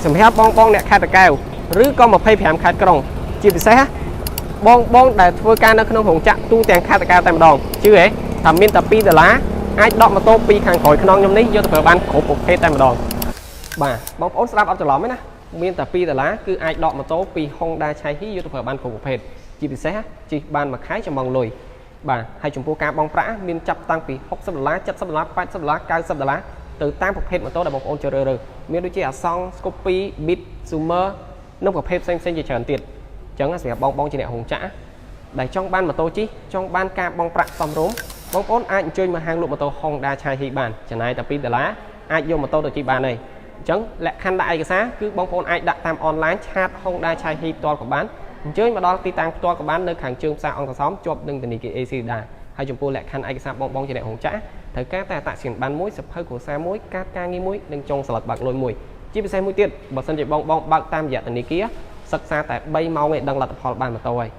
សម្រាប់បងអ្នកខេត្តតាកែវឬក៏25ខេត្តក្រុងជាពិសេសបងដែលធ្វើការនៅក្នុងរោងចក្រទូទាំងខេត្តតាកែវតែម្ដងជឿហ៎ថាមានតែ$2អាចដកម៉ូតូពីខាងក្រោយខ្នងខ្ញុំនេះយកទៅប្រើបានគ្រប់ប្រភេទតែម្ដងបាទបងប្អូនស្ដាប់អត់ច្រឡំទេណាមានតែ$2គឺអាចដកម៉ូតូពី Honda Chaihi យកទៅប្រើបានគ្រប់ប្រភេទជាពិសេសជិះបានមួយខែចំងលុយបាទហើយចំពោះការបងប្រាក់មានចាប់តាំងពី$60 $70 $80 $90ទៅតាមប្រភេទម៉ូតូដែលបងប្អូនជ្រើសរើសមានដូចជាអាសង់ Scoopy Beat Zoomer និងប្រភេទផ្សេងជាច្រើនទៀតអញ្ចឹងសម្រាប់បងជាអ្នករោងចក្រដែលចង់បានម៉ូតូជិះចង់បានការបងប្រាក់សមរម្យបងប្អូនអាចអញ្ជើញមកហាងលក់ម៉ូតូ Honda Chaihi បានចំណាយតែ$2អាចយកម៉ូតូទៅជិះបានហើយអញ្ចឹងលក្ខខណ្ឌដាក់ឯកសារគឺបងប្អូនអាចដាក់តាមអនឡាញឆាត Honda Chaihi ផ្ទាល់ក៏បានអញ្ជើញមកដល់ទីតាំងផ្ទាល់ក៏បាននៅខាងជើងផ្សារអង្គរសោមជាប់នឹងធនាគារ AC ដែរហើយចំពោះលក្ខខណ្ឌឯកសារបងជាអ្នករោងចក្រត្រូវការតែអត្តសញ្ញាណប័ណ្ណមួយសៀវភៅគ្រួសារមួយកាតការងារមួយនិងចុងស្លឹកបើកលុយមួយជាពិសេសមួយទៀតបើសិនជាបងបើកតាមរយៈធនាគារសិក្សាតែ3ម៉ោងឯងដឹងលទ្ធផលបានម៉ូតូហើយ